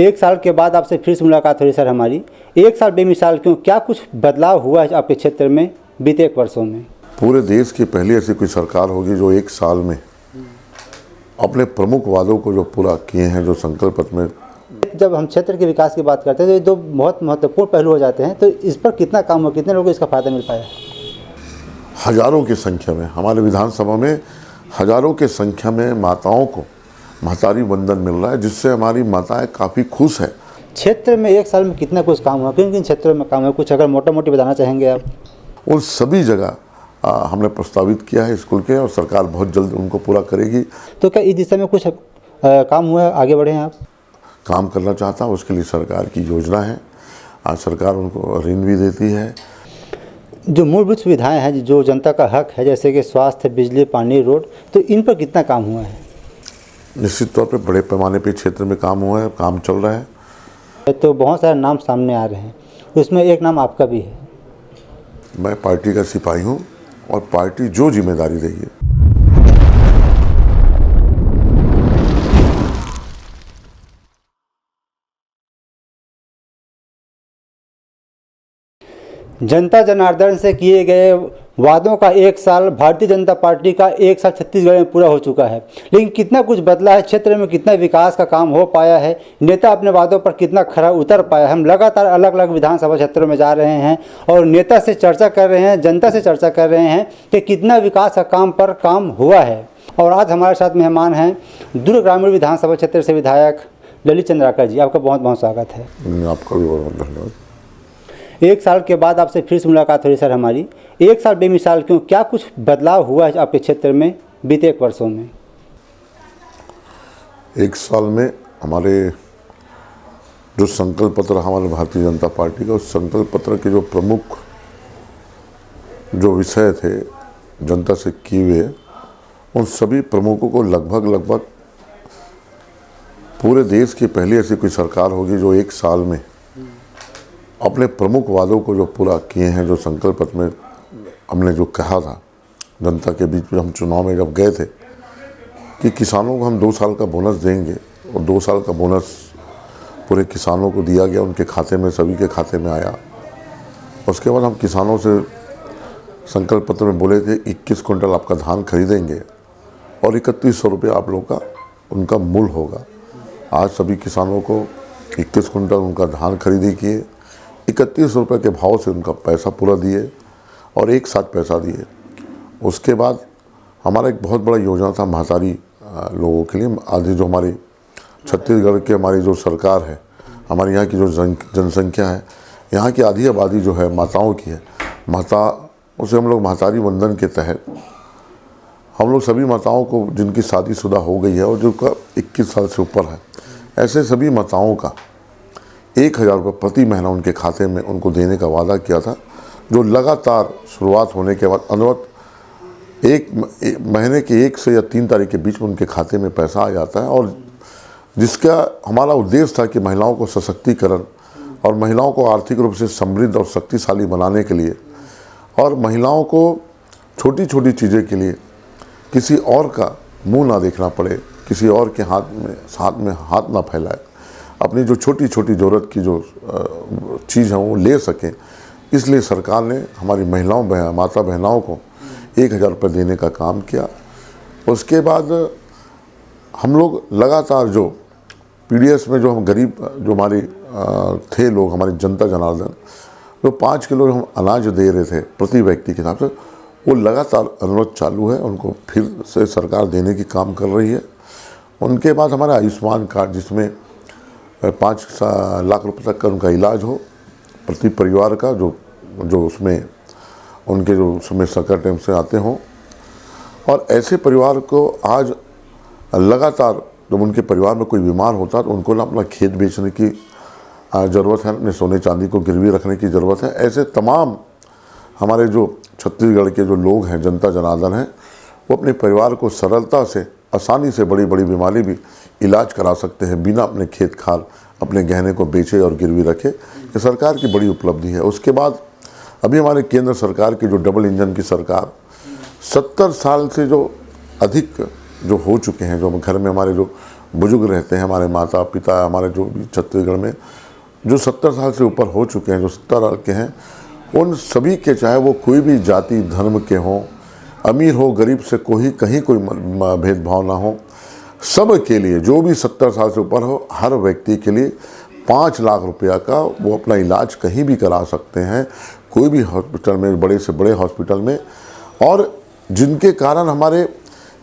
एक साल के बाद आपसे फिर से मुलाकात हो रही सर हमारी। एक साल बेमिसाल क्यों, क्या कुछ बदलाव हुआ है आपके क्षेत्र में बीते एक वर्षों में? पूरे देश की पहली ऐसी कोई सरकार होगी जो एक साल में अपने प्रमुख वादों को जो पूरा किए हैं, जो संकल्प पत्र में। जब हम क्षेत्र के विकास की बात करते हैं तो ये दो बहुत महत्वपूर्ण पहलू हो जाते हैं, तो इस पर कितना काम हुआ, कितने लोगों को इसका फायदा मिल पाया? हजारों की संख्या में हमारे विधानसभा में हजारों की संख्या में माताओं को महतारी वंदन मिल रहा है, जिससे हमारी माताएं काफ़ी खुश है। क्षेत्र में एक साल में कितना कुछ काम हुआ, किन किन क्षेत्रों में काम हुआ, कुछ अगर मोटा मोटी बताना चाहेंगे आप? उन सभी जगह हमने प्रस्तावित किया है स्कूल के, और सरकार बहुत जल्द उनको पूरा करेगी। तो क्या इस दिशा में कुछ काम हुआ है, आगे बढ़े हैं आप? काम करना चाहता हूँ, उसके लिए सरकार की योजना है। आज सरकार उनको ऋण भी देती है। जो मूलभूत सुविधाएं हैं, जो जनता का हक है, जैसे कि स्वास्थ्य, बिजली, पानी, रोड, तो इन पर कितना काम हुआ है? निश्चित तौर पे बड़े पैमाने पे क्षेत्र में काम हुआ है, काम चल रहा है। तो बहुत सारे नाम सामने आ रहे हैं, उसमें एक नाम आपका भी है। मैं पार्टी का सिपाही हूँ और पार्टी जो जिम्मेदारी देगी। जनता जनार्दन से किए गए वादों का एक साल, भारतीय जनता पार्टी का एक साल छत्तीसगढ़ में पूरा हो चुका है, लेकिन कितना कुछ बदला है, क्षेत्र में कितना विकास का काम हो पाया है, नेता अपने वादों पर कितना खरा उतर पाया है। हम लगातार अलग अलग विधानसभा क्षेत्रों में जा रहे हैं और नेता से चर्चा कर रहे हैं, जनता से चर्चा कर रहे हैं कि कितना विकास का काम पर काम हुआ है। और आज हमारे साथ मेहमान हैं दुर्ग ग्रामीण विधानसभा क्षेत्र से विधायक ललित चंद्राकर जी। आपका बहुत बहुत स्वागत है। आपका भी बहुत बहुत धन्यवाद। एक साल के बाद आपसे फिर से मुलाकात हो रही सर हमारी। एक साल बेमिसाल क्यों, क्या कुछ बदलाव हुआ है आपके क्षेत्र में बीते एक वर्षों में? एक साल में हमारे जो संकल्प पत्र हमारे भारतीय जनता पार्टी का, उस संकल्प पत्र के जो प्रमुख जो विषय थे जनता से किए हुए, उन सभी प्रमुखों को लगभग पूरे देश की पहली ऐसी कोई सरकार होगी जो एक साल में अपने प्रमुख वादों को जो पूरा किए हैं, जो संकल्प पत्र में हमने जो कहा था जनता के बीच में। हम चुनाव में जब गए थे कि किसानों को हम 2 साल का बोनस देंगे, और 2 साल का बोनस पूरे किसानों को दिया गया, उनके खाते में, सभी के खाते में आया। उसके बाद हम किसानों से संकल्प पत्र में बोले थे 21 कुंटल आपका धान खरीदेंगे और 3100 रुपये आप लोग का उनका मूल्य होगा। आज सभी किसानों को 21 कुंटल उनका धान खरीदी किए, 31 रुपये के भाव से उनका पैसा पूरा दिए और एक साथ पैसा दिए। उसके बाद हमारा एक बहुत बड़ा योजना था महतारी लोगों के लिए। आधी जो हमारी छत्तीसगढ़ की हमारी जो सरकार है, हमारे यहाँ की जो जनसंख्या है, यहाँ की आधी आबादी जो है माताओं की है। माता उसे हम लोग महतारी वंदन के तहत हम लोग सभी माताओं को जिनकी शादीशुदा हो गई है और जिनका 21 साल से ऊपर है, ऐसे सभी माताओं का 1000 रुपये प्रति महीना उनके खाते में उनको देने का वादा किया था, जो लगातार शुरुआत होने के बाद अनुवत एक महीने के 1 से या 3 तारीख के बीच में उनके खाते में पैसा आ जाता है। और जिसका हमारा उद्देश्य था कि महिलाओं को सशक्तिकरण और महिलाओं को आर्थिक रूप से समृद्ध और शक्तिशाली बनाने के लिए, और महिलाओं को छोटी छोटी चीज़ें के लिए किसी और का मुंह ना देखना पड़े, किसी और के हाथ में हाथ ना फैलाए, अपनी जो छोटी छोटी ज़रूरत की जो चीज़ है वो ले सकें। इसलिए सरकार ने हमारी महिलाओं माता बहनाओं को 1000 रुपये देने का काम किया। उसके बाद हम लोग लगातार जो पीडीएस में जो हम गरीब जो हमारे थे लोग, हमारी जनता जनार्दन, जो 5 किलो हम अनाज दे रहे थे प्रति व्यक्ति के हिसाब से, वो लगातार अनुरोध चालू है, उनको फिर से सरकार देने की काम कर रही है। उनके बाद हमारा आयुष्मान कार्ड, जिसमें 5 लाख रुपए तक का उनका इलाज हो प्रति परिवार का, जो उसमें उनके जो उसमें संकट टाइम से आते हों। और ऐसे परिवार को आज लगातार जब उनके परिवार में कोई बीमार होता है तो उनको ना अपना खेत बेचने की ज़रूरत है, अपने सोने चांदी को गिरवी रखने की ज़रूरत है। ऐसे तमाम हमारे जो छत्तीसगढ़ के जो लोग हैं, जनता जनार्दन हैं, वो अपने परिवार को सरलता से, आसानी से बड़ी बड़ी बीमारी भी इलाज करा सकते हैं बिना अपने खेत खाल, अपने गहने को बेचे और गिरवी रखे। ये सरकार की बड़ी उपलब्धि है। उसके बाद अभी हमारे केंद्र सरकार की जो डबल इंजन की सरकार 70 साल से जो अधिक जो हो चुके हैं, जो घर में हमारे जो बुजुर्ग रहते हैं, हमारे माता पिता, हमारे जो भी छत्तीसगढ़ में जो 70 साल से ऊपर हो चुके हैं, जो 70 साल के हैं, उन सभी के, चाहे वो कोई भी जाति धर्म के हों, अमीर हो गरीब से कहीं कोई भेदभाव ना हो, सब के लिए, जो भी 70 साल से ऊपर हो, हर व्यक्ति के लिए 5 लाख रुपया का वो अपना इलाज कहीं भी करा सकते हैं, कोई भी हॉस्पिटल में, बड़े से बड़े हॉस्पिटल में। और जिनके कारण हमारे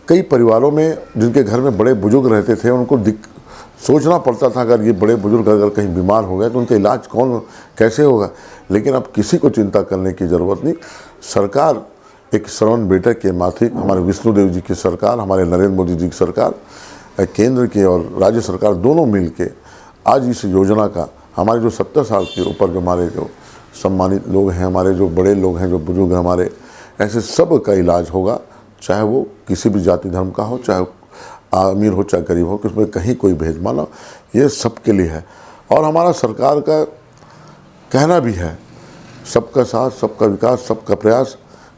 कई परिवारों में, जिनके घर में बड़े बुजुर्ग रहते थे, उनको सोचना पड़ता था अगर ये बड़े बुजुर्ग अगर कहीं बीमार हो गए तो उनका इलाज कौन कैसे होगा। लेकिन अब किसी को चिंता करने की ज़रूरत नहीं। सरकार एक श्रवण बेटा के माथिक, हमारे विष्णुदेव जी की सरकार, हमारे नरेंद्र मोदी जी की सरकार, केंद्र के और राज्य सरकार दोनों मिल के आज इस योजना का हमारे जो 70 साल के ऊपर जो हमारे जो सम्मानित लोग हैं, हमारे जो बड़े लोग हैं, जो बुजुर्ग हैं हमारे, ऐसे सब का इलाज होगा, चाहे वो किसी भी जाति धर्म का हो, चाहे अमीर हो चाहे गरीब हो, कि उसमें कहीं कोई भेदभाव ना, ये सबके लिए है। और हमारा सरकार का कहना भी है, सबका साथ सबका विकास सबका प्रयास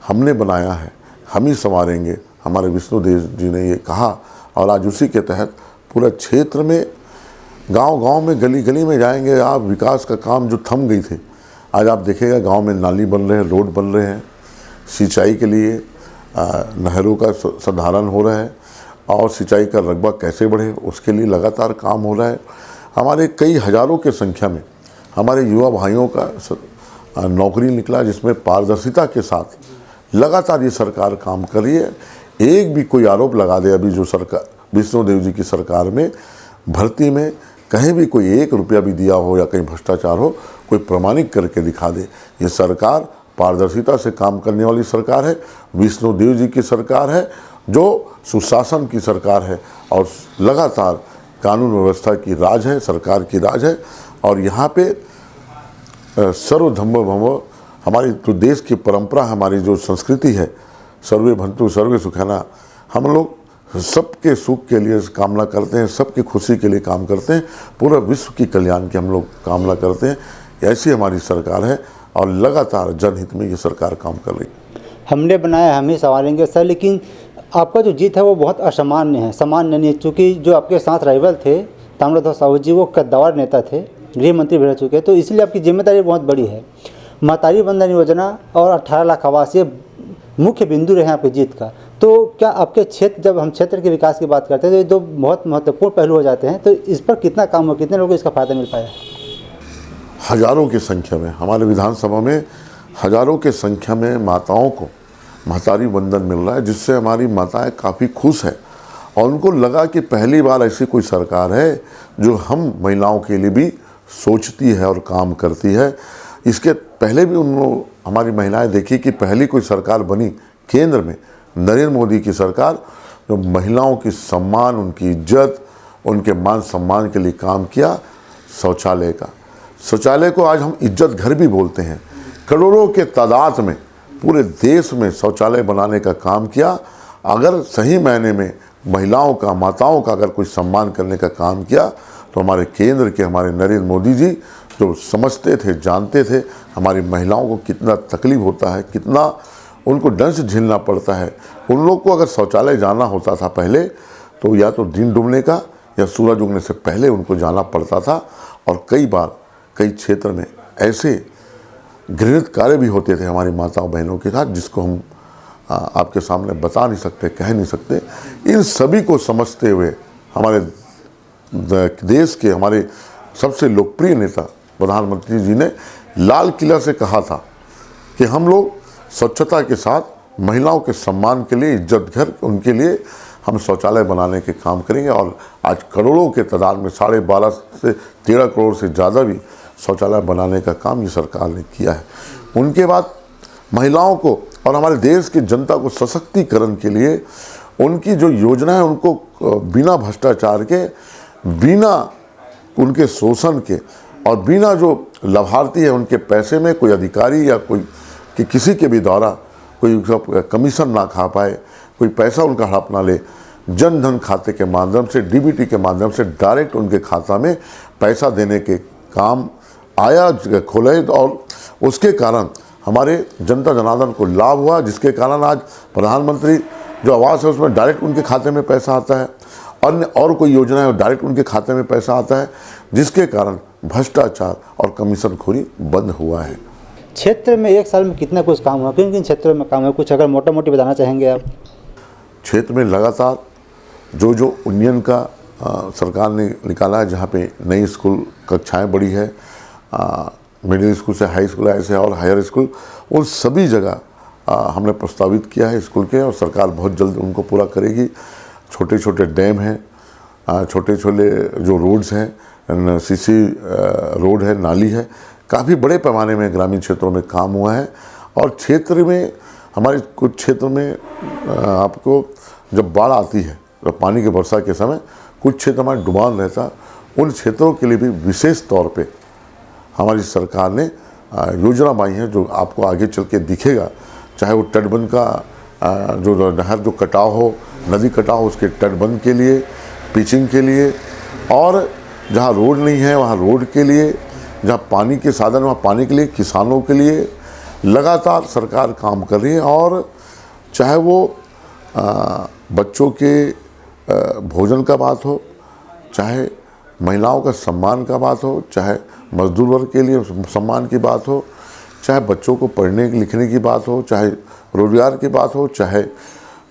हमने बनाया है, हम ही संवारेंगे। हमारे विष्णुदेव जी ने ये कहा और आज उसी के तहत पूरा क्षेत्र में, गांव-गांव में, गली-गली में जाएंगे आप। विकास का काम जो थम गई थे, आज आप देखिएगा गांव में नाली बन रहे हैं, रोड बन रहे हैं, सिंचाई के लिए नहरों का संधारण हो रहा है और सिंचाई का रकबा कैसे बढ़े उसके लिए लगातार काम हो रहा है। हमारे कई हज़ारों के संख्या में हमारे युवा भाइयों का नौकरी निकला, जिसमें पारदर्शिता के साथ लगातार ये सरकार काम कर रही है। एक भी कोई आरोप लगा दे, अभी जो सरकार विष्णुदेव जी की सरकार में भर्ती में कहीं भी कोई 1 रुपया भी दिया हो या कहीं भ्रष्टाचार हो, कोई प्रमाणित करके दिखा दे। ये सरकार पारदर्शिता से काम करने वाली सरकार है, विष्णुदेव जी की सरकार है, जो सुशासन की सरकार है और लगातार कानून व्यवस्था की राज है, सरकार की राज है। और यहाँ पे सर्वधर्म भव, हमारी जो देश की परंपरा, हमारी जो संस्कृति है, सर्वे भंतु सर्वे सुखाना, हम लोग सबके सुख के लिए कामना करते हैं, सबकी खुशी के लिए काम करते हैं, पूरा विश्व की कल्याण की हम लोग कामना करते हैं। ऐसी हमारी सरकार है और लगातार जनहित में ये सरकार काम कर रही है। हमने बनाया हम ही संवारेंगे सर, लेकिन आपका जो जीत है वो बहुत असामान्य है, सामान्य नहीं है। चूँकि जो आपके साथ राइवल थे ताम्रध्वज साहू जी, वो कद्दावर नेता थे, गृह मंत्री भी रह चुके, तो इसलिए आपकी जिम्मेदारी बहुत बड़ी है। महतारी बंधन योजना और 18 लाख आवास, ये मुख्य बिंदु रहे हैं आपकी जीत का। तो क्या आपके क्षेत्र, जब हम क्षेत्र के विकास की बात करते हैं तो ये दो बहुत महत्वपूर्ण पहलू हो जाते हैं, तो इस पर कितना काम हो, कितने लोगों को इसका फ़ायदा मिल पाया? हज़ारों की संख्या में हमारे विधानसभा में हज़ारों के संख्या में माताओं को महतारी बंधन मिल रहा है, जिससे हमारी माताएं काफ़ी खुश है और उनको लगा कि पहली बार ऐसी कोई सरकार है जो हम महिलाओं के लिए भी सोचती है और काम करती है। इसके पहले भी हमारी महिलाएं देखी कि पहली कोई सरकार बनी केंद्र में, नरेंद्र मोदी की सरकार, जो महिलाओं की सम्मान, उनकी इज्जत, उनके मान सम्मान के लिए काम किया। शौचालय का, शौचालय को आज हम इज्जत घर भी बोलते हैं। करोड़ों के तादाद में पूरे देश में शौचालय बनाने का काम किया। अगर सही मायने में महिलाओं का, माताओं का अगर कोई सम्मान करने का काम किया तो हमारे केंद्र के, हमारे नरेंद्र मोदी जी जो समझते थे, जानते थे हमारी महिलाओं को कितना तकलीफ होता है, कितना उनको दंश झेलना पड़ता है। उन लोग को अगर शौचालय जाना होता था पहले, तो या तो दिन डूबने का या सूरज उगने से पहले उनको जाना पड़ता था। और कई बार कई क्षेत्र में ऐसे घृणित कार्य भी होते थे हमारी माताओं बहनों के साथ, जिसको हम आपके सामने बता नहीं सकते, कह नहीं सकते। इन सभी को समझते हुए हमारे देश के हमारे सबसे लोकप्रिय नेता प्रधानमंत्री जी ने लाल किला से कहा था कि हम लोग स्वच्छता के साथ महिलाओं के सम्मान के लिए, इज्जत घर, उनके लिए हम शौचालय बनाने के काम करेंगे। और आज करोड़ों के तादाद में 12.5 से 13 करोड़ से ज़्यादा भी शौचालय बनाने का काम ये सरकार ने किया है। उनके बाद महिलाओं को और हमारे देश की जनता को सशक्तिकरण के लिए उनकी जो योजना है, उनको बिना भ्रष्टाचार के, बिना उनके शोषण के और बिना जो लाभार्थी है उनके पैसे में कोई अधिकारी या कोई कि किसी के भी द्वारा कोई कमीशन ना खा पाए, कोई पैसा उनका हड़प ना ले, जन धन खाते के माध्यम से, डीबीटी के माध्यम से डायरेक्ट उनके खाता में पैसा देने के काम आया, खोले। और उसके कारण हमारे जनता जनार्दन को लाभ हुआ, जिसके कारण आज प्रधानमंत्री जो आवास है उसमें डायरेक्ट उनके खाते में पैसा आता है। अन्य और कोई योजना है डायरेक्ट उनके खाते में पैसा आता है, जिसके कारण भ्रष्टाचार और कमीशनखोरी बंद हुआ है। क्षेत्र में एक साल में कितना कुछ काम हुआ, किन किन क्षेत्रों में काम हुआ, कुछ अगर मोटा मोटी बताना चाहेंगे आप? क्षेत्र में लगातार जो उन्नयन का सरकार ने निकाला है, जहाँ पे नई स्कूल कक्षाएं बढ़ी है, मिडिल स्कूल से हाई स्कूल ऐसे और हायर स्कूल, उन सभी जगह हमने प्रस्तावित किया है स्कूल के, और सरकार बहुत जल्द उनको पूरा करेगी। छोटे छोटे डैम हैं, छोटे छोटे जो रोड्स हैं, सीसी रोड है, नाली है, काफ़ी बड़े पैमाने में ग्रामीण क्षेत्रों में काम हुआ है। और क्षेत्र में हमारे कुछ क्षेत्र में आपको जब बाढ़ आती है, जब पानी की वर्षा के समय कुछ क्षेत्र हमारे डुबान रहता, उन क्षेत्रों के लिए भी विशेष तौर पे हमारी सरकार ने योजना बनाई है, जो आपको आगे चल के दिखेगा। चाहे वो तटबंध का जो नहर जो कटाव हो, नदी कटाव हो, उसके तटबंध के लिए, पिचिंग के लिए, और जहाँ रोड नहीं है वहाँ रोड के लिए, जहाँ पानी के साधन वहाँ पानी के लिए, किसानों के लिए लगातार सरकार काम कर रही है। और चाहे वो बच्चों के भोजन का बात हो, चाहे महिलाओं का सम्मान का बात हो, चाहे मजदूर वर्ग के लिए सम्मान की बात हो, चाहे बच्चों को पढ़ने लिखने की बात हो, चाहे रोजगार की बात हो, चाहे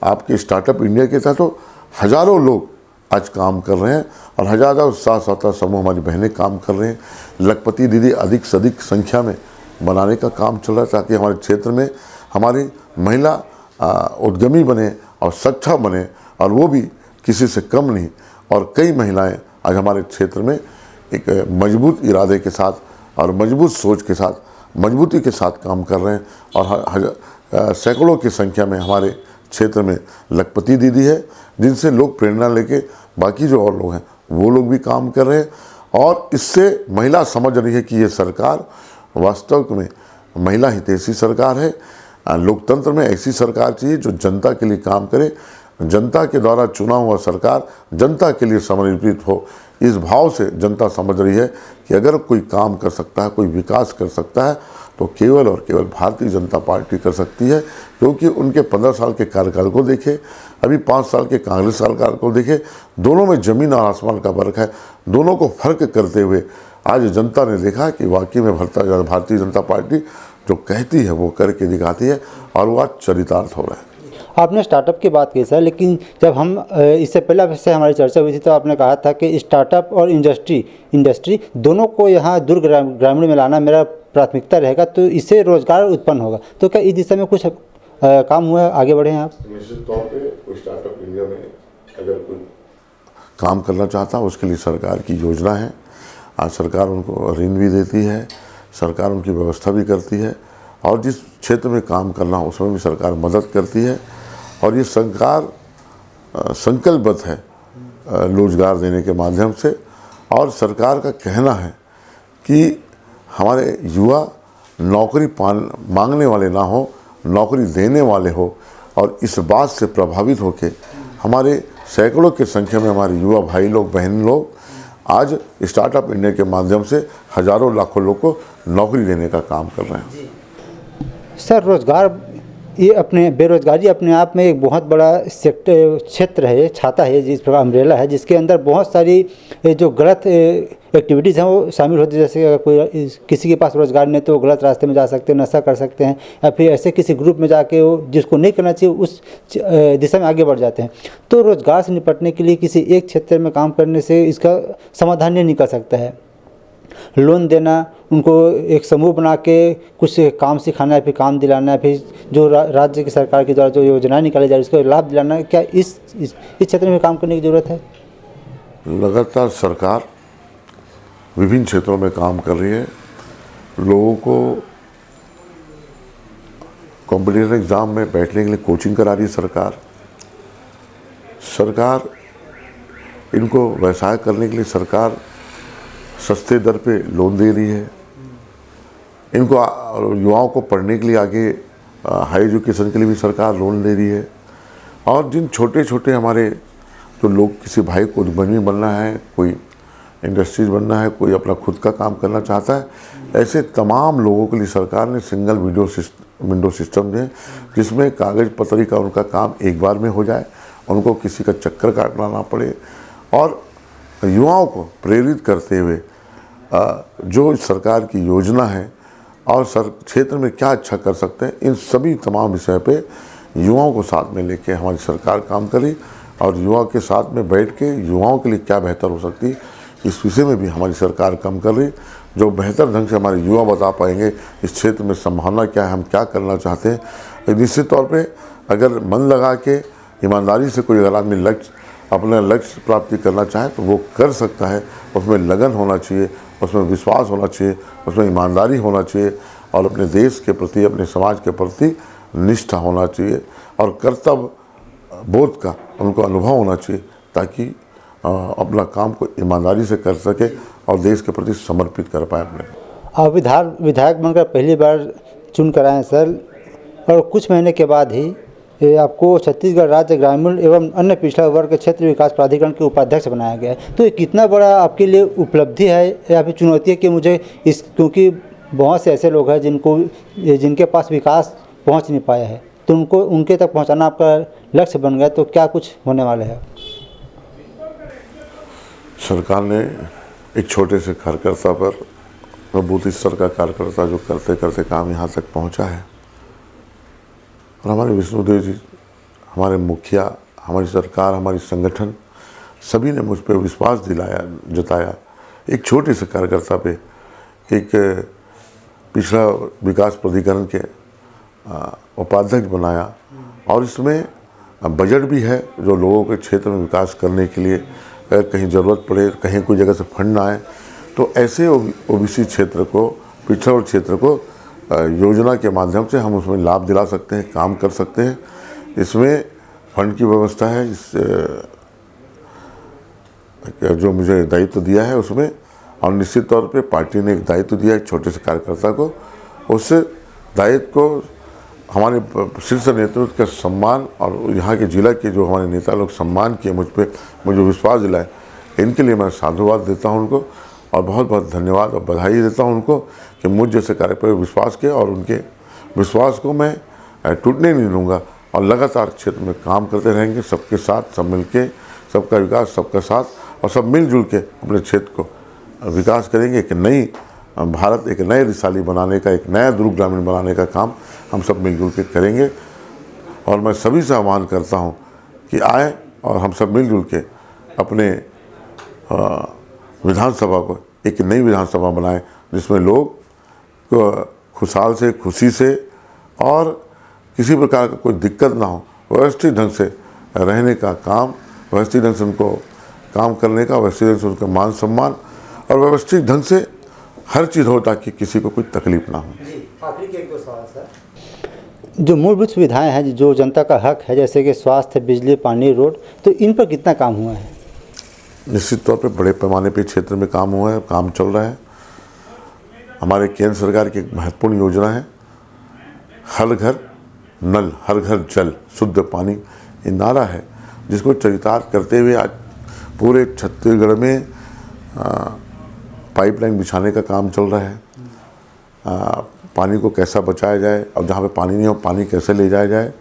आपके स्टार्टअप इंडिया के तहत हो, हज़ारों लोग आज काम कर रहे हैं और हज़ारों साथ समूह हमारी बहनें काम कर रहे हैं। लखपति दीदी अधिक से अधिक संख्या में बनाने का काम चल रहा है, ताकि हमारे क्षेत्र में हमारी महिला उद्यमी बने और सक्षम बने, और वो भी किसी से कम नहीं। और कई महिलाएं आज हमारे क्षेत्र में एक मजबूत इरादे के साथ और मजबूत सोच के साथ, मजबूती के साथ काम कर रहे हैं। और सैकड़ों की संख्या में हमारे क्षेत्र में लखपति दीदी है, जिनसे लोग प्रेरणा लेके बाकी जो और लोग हैं वो लोग भी काम कर रहे हैं। और इससे महिला समझ रही है कि ये सरकार वास्तव में महिला हितैषी सरकार है। लोकतंत्र में ऐसी सरकार चाहिए जो जनता के लिए काम करे, जनता के द्वारा चुना हुआ सरकार जनता के लिए समर्पित हो। इस भाव से जनता समझ रही है कि अगर कोई काम कर सकता है, कोई विकास कर सकता है, तो केवल और केवल भारतीय जनता पार्टी कर सकती है। क्योंकि उनके 15 साल के कार्यकाल को देखें, अभी 5 साल के कांग्रेस कार्यकाल को देखें, दोनों में ज़मीन और आसमान का फर्क है। दोनों को फर्क करते हुए आज जनता ने देखा कि वाकई में भारतीय जनता पार्टी जो कहती है वो करके दिखाती है, और वो आज चरितार्थ हो रहा है। आपने स्टार्टअप की बात की सर, लेकिन जब हम इससे पहले से हमारी चर्चा हुई थी तो आपने कहा था कि स्टार्टअप और इंडस्ट्री दोनों को यहाँ दुर्ग ग्रामीण में लाना मेरा प्राथमिकता रहेगा, तो इससे रोजगार उत्पन्न होगा। तो क्या इस दिशा में कुछ काम हुआ है, आगे बढ़े हैं आप? निश्चित तौर पे कोई स्टार्टअप इंडिया में अगर कोई काम करना चाहता है, उसके लिए सरकार की योजना है। आज सरकार उनको ऋण भी देती है, सरकार उनकी व्यवस्था भी करती है, और जिस क्षेत्र में काम करना हो उसमें भी सरकार मदद करती है। और ये सरकार संकल्पबद्ध है रोजगार देने के माध्यम से। और सरकार का कहना है कि हमारे युवा नौकरी मांगने वाले ना हो, नौकरी देने वाले हो। और इस बात से प्रभावित होकर हमारे सैकड़ों की संख्या में हमारे युवा भाई लोग, बहन लोग आज स्टार्टअप इंडिया के माध्यम से हज़ारों लाखों लोग को नौकरी देने का काम कर रहे हैं। सर, रोजगार ये अपने बेरोजगारी अपने आप में एक बहुत बड़ा क्षेत्र है, छाता है, जिस प्रकार अम्ब्रेला है, जिसके अंदर बहुत सारी जो गलत एक्टिविटीज़ हैं वो शामिल होती है। जैसे अगर कोई किसी के पास रोजगार नहीं तो वो गलत रास्ते में जा सकते हैं, नशा कर सकते हैं, या फिर ऐसे किसी ग्रुप में जाके वो जिसको नहीं करना चाहिए उस दिशा में आगे बढ़ जाते हैं। तो रोजगार से निपटने के लिए किसी एक क्षेत्र में काम करने से इसका समाधान नहीं निकल सकता है। लोन देना, उनको एक समूह बना के कुछ काम सिखाना है, फिर काम दिलाना है, फिर जो राज्य की सरकार के द्वारा जो योजनाएं निकाली जा रही है उसको लाभ दिलाना है। क्या इस क्षेत्र में काम करने की ज़रूरत है? लगातार सरकार विभिन्न क्षेत्रों में काम कर रही है। लोगों को कॉम्पिटिटिव एग्ज़ाम में बैठने के लिए कोचिंग करा रही है सरकार। इनको व्यवसाय करने के लिए सरकार सस्ते दर पे लोन दे रही है। इनको युवाओं को पढ़ने के लिए आगे हाई एजुकेशन के लिए भी सरकार लोन दे रही है। और जिन छोटे छोटे हमारे जो लोग, किसी भाई को उद्यमी बनना है, कोई इंडस्ट्रीज बनना है, कोई अपना खुद का काम करना चाहता है, ऐसे तमाम लोगों के लिए सरकार ने सिंगल विंडो सिस्टम है, जिसमें कागज़ पत्री का उनका काम एक बार में हो जाए, उनको किसी का चक्कर काटना ना पड़े। और युवाओं को प्रेरित करते हुए जो सरकार की योजना है और क्षेत्र में क्या अच्छा कर सकते हैं, इन सभी तमाम विषय पे युवाओं को साथ में लेके हमारी सरकार काम करी और युवाओं के साथ में बैठ के युवाओं के लिए क्या बेहतर हो सकती, इस विषय में भी हमारी सरकार काम कर रही। जो बेहतर ढंग से हमारे युवा बता पाएंगे इस क्षेत्र में संभावना क्या है, हम क्या करना चाहते हैं। निश्चित तौर पे अगर मन लगा के ईमानदारी से कोई अगर आदमी अपना लक्ष्य प्राप्ति करना चाहे तो वो कर सकता है। उसमें लगन होना चाहिए, उसमें विश्वास होना चाहिए, उसमें ईमानदारी होना चाहिए और अपने देश के प्रति, अपने समाज के प्रति निष्ठा होना चाहिए और कर्तव्य बोध का उनको अनुभव होना चाहिए, ताकि अपना काम को ईमानदारी से कर सके और देश के प्रति समर्पित कर पाए अपने। आप विधायक बनकर पहली बार चुन कर आए सर, और कुछ महीने के बाद ही आपको छत्तीसगढ़ राज्य ग्रामीण एवं अन्य पिछड़ा वर्ग क्षेत्र विकास प्राधिकरण के उपाध्यक्ष बनाया गया है। तो ये कितना बड़ा आपके लिए उपलब्धि है या फिर चुनौती है कि मुझे क्योंकि बहुत से ऐसे लोग हैं जिनके पास विकास पहुंच नहीं पाया है, तो उनके तक पहुंचाना आपका लक्ष्य बन गया, तो क्या कुछ होने वाला है? सरकार ने एक छोटे से कार्यकर्ता पर बूथ स्तर का कार्यकर्ता जो करते करते काम यहाँ तक पहुँचा है, और हमारे विष्णुदेव जी, हमारे मुखिया, हमारी सरकार, हमारी संगठन सभी ने मुझ पर विश्वास जताया। एक छोटे से कार्यकर्ता पे एक पिछड़ा विकास प्राधिकरण के उपाध्यक्ष बनाया, और इसमें बजट भी है जो लोगों के क्षेत्र में विकास करने के लिए अगर कहीं ज़रूरत पड़े, कहीं कोई जगह से फंड ना आए, तो ऐसे ओबीसी क्षेत्र को, पिछड़ा क्षेत्र को योजना के माध्यम से हम उसमें लाभ दिला सकते हैं, काम कर सकते हैं। इसमें फंड की व्यवस्था है, जो मुझे दायित्व दिया है उसमें, और निश्चित तौर पे पार्टी ने एक दायित्व दिया है छोटे से कार्यकर्ता को। उस दायित्व को हमारे शीर्ष नेतृत्व का सम्मान और यहाँ के जिला के जो हमारे नेता लोग सम्मान किए, मुझे विश्वास दिलाए, इनके लिए मैं साधुवाद देता हूँ उनको, और बहुत बहुत धन्यवाद और बधाई देता हूँ उनको कि मुझ जैसे कार्यकर्ता पर विश्वास किया, और उनके विश्वास को मैं टूटने नहीं दूँगा और लगातार क्षेत्र में काम करते रहेंगे, सबके साथ, सब मिल के, सबका विकास, सबका साथ, और सब मिलजुल के अपने क्षेत्र को विकास करेंगे। एक नई भारत, एक नए रिसाली बनाने का, एक नया दुर्ग ग्रामीण बनाने का काम हम सब मिलजुल के करेंगे। और मैं सभी से आह्वान करता हूँ कि आए और हम सब मिलजुल के अपने विधानसभा को एक नई विधानसभा बनाएं, जिसमें लोग खुशहाल से, खुशी से और किसी प्रकार का कोई दिक्कत ना हो, व्यवस्थित ढंग से रहने का काम, व्यवस्थित ढंग से उनको काम करने का, व्यवस्थित ढंग से उनका मान सम्मान और व्यवस्थित ढंग से हर चीज़ हो, ताकि किसी को कोई तकलीफ ना हो। आखिरी के एक दो सवाल सर, जो मूलभूत सुविधाएं हैं जो जनता का हक है, जैसे कि स्वास्थ्य, बिजली, पानी, रोड, तो इन पर कितना काम हुआ है? निश्चित तौर पे बड़े पैमाने पे क्षेत्र में काम हुआ है, काम चल रहा है। हमारे केंद्र सरकार की एक महत्वपूर्ण योजना है हर घर नल, हर घर जल, शुद्ध पानी, ये नारा है, जिसको चरितार्थ करते हुए आज पूरे छत्तीसगढ़ में पाइपलाइन बिछाने का काम चल रहा है। पानी को कैसा बचाया जाए और जहाँ पे पानी नहीं हो पानी कैसे ले जाया जाए,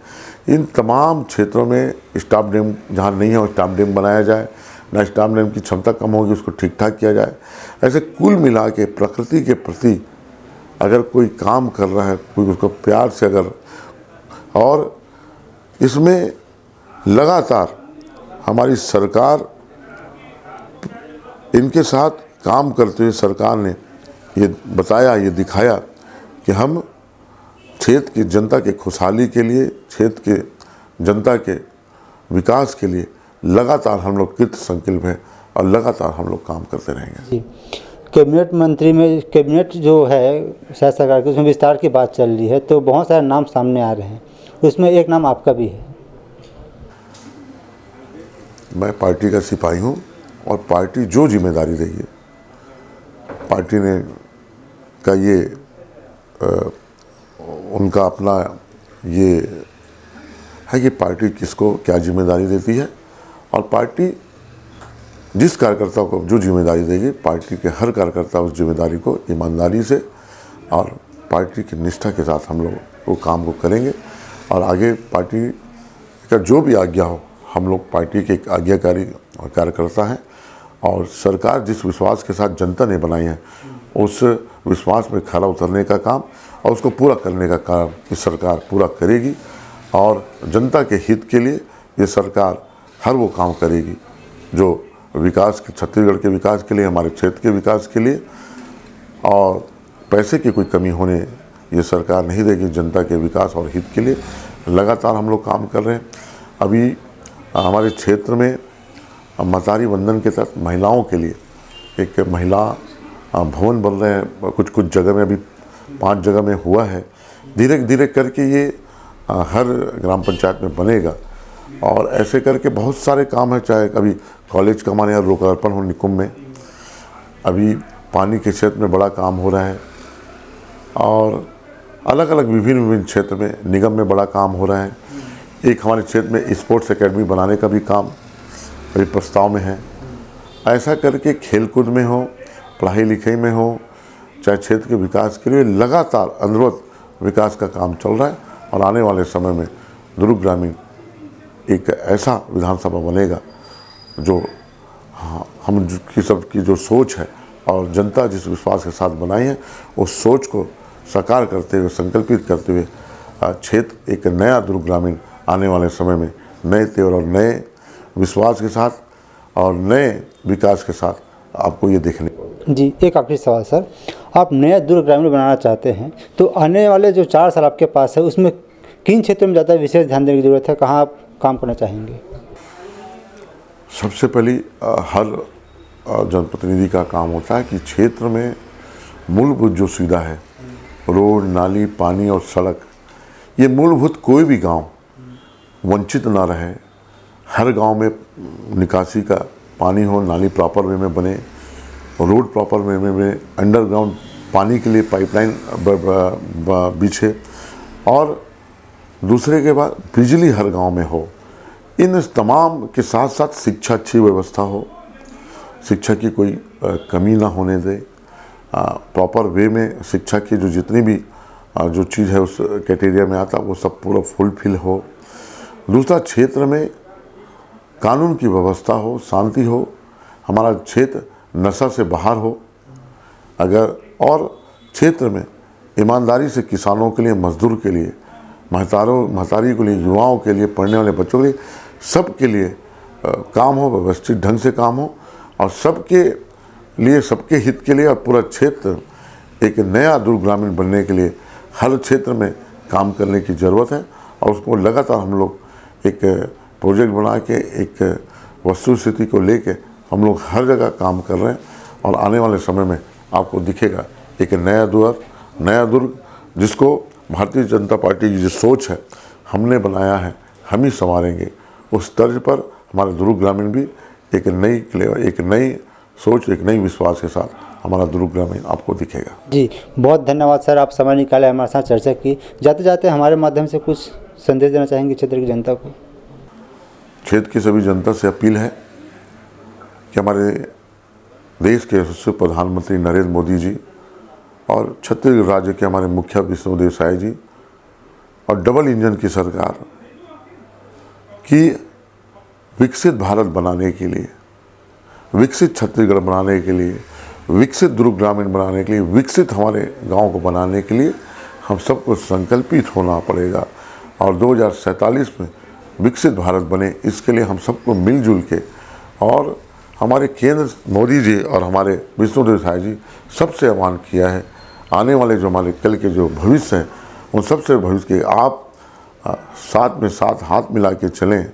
इन तमाम क्षेत्रों में स्टाफ डैम जहाँ नहीं है स्टाफ डैम बनाया जाए, ना स्टाफ डैम की क्षमता कम होगी उसको ठीक ठाक किया जाए। ऐसे कुल मिला के प्रकृति के प्रति अगर कोई काम कर रहा है, कोई उसको प्यार से अगर, और इसमें लगातार हमारी सरकार इनके साथ काम करते हुए सरकार ने ये बताया, ये दिखाया कि हम क्षेत्र की जनता के खुशहाली के लिए, क्षेत्र के जनता के विकास के लिए लगातार हम लोग कृत संकल्प हैं और लगातार हम लोग काम करते रहेंगे। कैबिनेट मंत्री में, कैबिनेट जो है शायद सरकार की, उसमें विस्तार की बात चल रही है, तो बहुत सारे नाम सामने आ रहे हैं, उसमें एक नाम आपका भी है। मैं पार्टी का सिपाही हूँ और पार्टी जो जिम्मेदारी देगी, पार्टी ने का ये उनका अपना ये है कि पार्टी किसको क्या जिम्मेदारी देती है, और पार्टी जिस कार्यकर्ता को जो जिम्मेदारी देगी, पार्टी के हर कार्यकर्ता उस जिम्मेदारी को ईमानदारी से और पार्टी की निष्ठा के साथ हम लोग वो काम को करेंगे। और आगे पार्टी का जो भी आज्ञा हो, हम लोग पार्टी के एक आज्ञाकारी कार्यकर्ता हैं और सरकार जिस विश्वास के साथ जनता ने बनाई है उस विश्वास में खरा उतरने का काम और उसको पूरा करने का काम ये सरकार पूरा करेगी और जनता के हित के लिए ये सरकार हर वो काम करेगी जो विकास के, छत्तीसगढ़ के विकास के लिए, हमारे क्षेत्र के विकास के लिए, और पैसे की कोई कमी होने ये सरकार नहीं देगी। जनता के विकास और हित के लिए लगातार हम लोग काम कर रहे हैं। अभी हमारे क्षेत्र में महतारी वंदन के तहत महिलाओं के लिए एक महिला भवन बन रहे हैं। कुछ जगह में, अभी 5 जगह में हुआ है। धीरे धीरे करके ये हर ग्राम पंचायत में बनेगा और ऐसे करके बहुत सारे काम है। चाहे कभी कॉलेज का हमारे यहाँ लोकार्पण हो निकुंभ में, अभी पानी के क्षेत्र में बड़ा काम हो रहा है और अलग अलग विभिन्न क्षेत्र में निगम में बड़ा काम हो रहा है। एक हमारे क्षेत्र में स्पोर्ट्स एकेडमी बनाने का भी काम अभी प्रस्ताव में है। ऐसा करके खेलकूद में हो, पढ़ाई लिखाई में हो, चाहे क्षेत्र के विकास के लिए लगातार अंदरूनी विकास का काम चल रहा है और आने वाले समय में दुर्ग ग्रामीण एक ऐसा विधानसभा बनेगा जो हम की सबकी जो सोच है और जनता जिस विश्वास के साथ बनाई है उस सोच को साकार करते हुए, संकल्पित करते हुए क्षेत्र एक नया दुर्ग ग्रामीण आने वाले समय में नए तेवर और नए विश्वास के साथ और नए विकास के साथ आपको ये देखने को। जी, एक आखिरी सवाल सर, आप नया दुर्ग ग्रामीण बनाना चाहते हैं तो आने वाले जो 4 साल आपके पास है उसमें किन क्षेत्रों में ज़्यादा विशेष ध्यान देने की ज़रूरत है, कहाँ आप काम करना चाहेंगे? सबसे पहली हर जनप्रतिनिधि का काम होता है कि क्षेत्र में मूलभूत जो सुविधा है, रोड, नाली, पानी और सड़क, ये मूलभूत कोई भी गांव वंचित ना रहे। हर गांव में निकासी का पानी हो, नाली प्रॉपर वे में बने, रोड प्रॉपर वे में, अंडरग्राउंड पानी के लिए पाइपलाइन बिछे और दूसरे के बाद बिजली हर गांव में हो। इन तमाम के साथ साथ शिक्षा अच्छी व्यवस्था हो, शिक्षा की कोई कमी ना होने दे, प्रॉपर वे में शिक्षा की जो जितनी भी जो चीज़ है उस क्राइटेरिया में आता वो सब पूरा फुलफिल हो। दूसरा, क्षेत्र में कानून की व्यवस्था हो, शांति हो, हमारा क्षेत्र नशा से बाहर हो अगर, और क्षेत्र में ईमानदारी से किसानों के लिए, मजदूर के लिए, महतारी के लिए, युवाओं के लिए, पढ़ने वाले बच्चों के लिए, सब के लिए काम हो, व्यवस्थित ढंग से काम हो और सबके लिए, सबके हित के लिए और पूरा क्षेत्र एक नया दुर्ग ग्रामीण बनने के लिए हर क्षेत्र में काम करने की ज़रूरत है और उसको लगातार हम लोग एक प्रोजेक्ट बना के, एक वस्तु स्थिति को लेके हम लोग हर जगह काम कर रहे हैं और आने वाले समय में आपको दिखेगा एक नया दुर्ग जिसको भारतीय जनता पार्टी की जो सोच है हमने बनाया है, हम ही संवारेंगे। उस तर्ज पर हमारे दुर्ग ग्रामीण भी एक नई सोच, एक नई विश्वास के साथ हमारा दुर्ग ग्रामीण आपको दिखेगा। जी, बहुत धन्यवाद सर, आप समय निकाले हमारे साथ चर्चा की। जाते जाते हमारे माध्यम से कुछ संदेश देना चाहेंगे क्षेत्र की जनता को? क्षेत्र की सभी जनता से अपील है कि हमारे देश के यशस्वी प्रधानमंत्री नरेंद्र मोदी जी और छत्तीसगढ़ राज्य के हमारे मुखिया विष्णुदेव साय जी और डबल इंजन की सरकार की विकसित भारत बनाने के लिए, विकसित छत्तीसगढ़ बनाने के लिए, विकसित दुर्ग ग्रामीण बनाने के लिए, विकसित हमारे गांव को बनाने के लिए हम सबको संकल्पित होना पड़ेगा और 2047 में विकसित भारत बने, इसके लिए हम सबको मिलजुल के, और हमारे केंद्र मोदी जी और हमारे विष्णुदेव साय जी सबसे आह्वान किया है, आने वाले जो हमारे कल के जो भविष्य हैं उन सबसे भविष्य के आप साथ में साथ हाथ मिला के चलें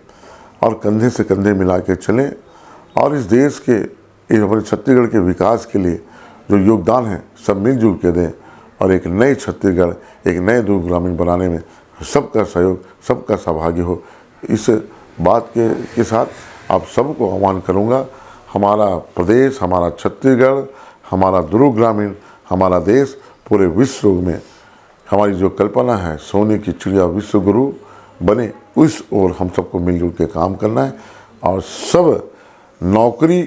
और कंधे से कंधे मिला के चलें और इस देश के, इस हमारे छत्तीसगढ़ के विकास के लिए जो योगदान है सब मिलजुल के दें और एक नए छत्तीसगढ़, एक नए दुर्ग ग्रामीण बनाने में सबका सहयोग, सबका सहभागी हो। इस बात के साथ आप सबको आह्वान करूँगा, हमारा प्रदेश, हमारा छत्तीसगढ़, हमारा दुर्ग ग्रामीण, हमारा देश पूरे विश्व में हमारी जो कल्पना है सोने की चिड़िया विश्व गुरु बने, उस ओर हम सबको मिलजुल के काम करना है और सब नौकरी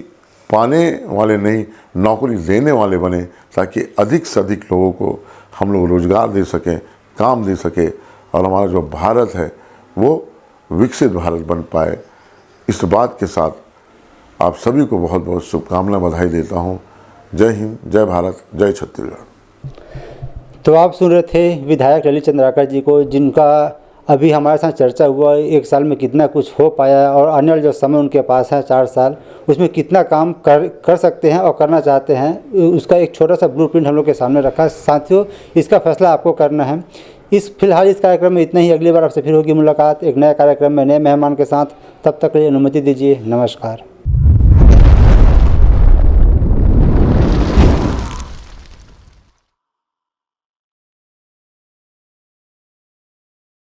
पाने वाले नहीं, नौकरी देने वाले बने ताकि अधिक से अधिक लोगों को हम लोग रोजगार दे सकें, काम दे सके और हमारा जो भारत है वो विकसित भारत बन पाए। इस बात के साथ आप सभी को बहुत बहुत शुभकामनाएं, बधाई देता हूँ। जय हिंद, जय भारत, जय छत्तीसगढ़। तो आप सुन रहे थे विधायक ललित चंद्राकर जी को, जिनका अभी हमारे साथ चर्चा हुआ एक साल में कितना कुछ हो पाया है और आने वाला जो समय उनके पास है 4 साल, उसमें कितना काम कर सकते हैं और करना चाहते हैं, उसका एक छोटा सा ब्लूप्रिंट हम लोग के सामने रखा है। साथियों, इसका फैसला आपको करना है। फिलहाल इस कार्यक्रम में इतना ही। अगली बार आपसे फिर होगी मुलाकात एक नए कार्यक्रम में नए मेहमान के साथ। तब तक के लिए अनुमति दीजिए। नमस्कार।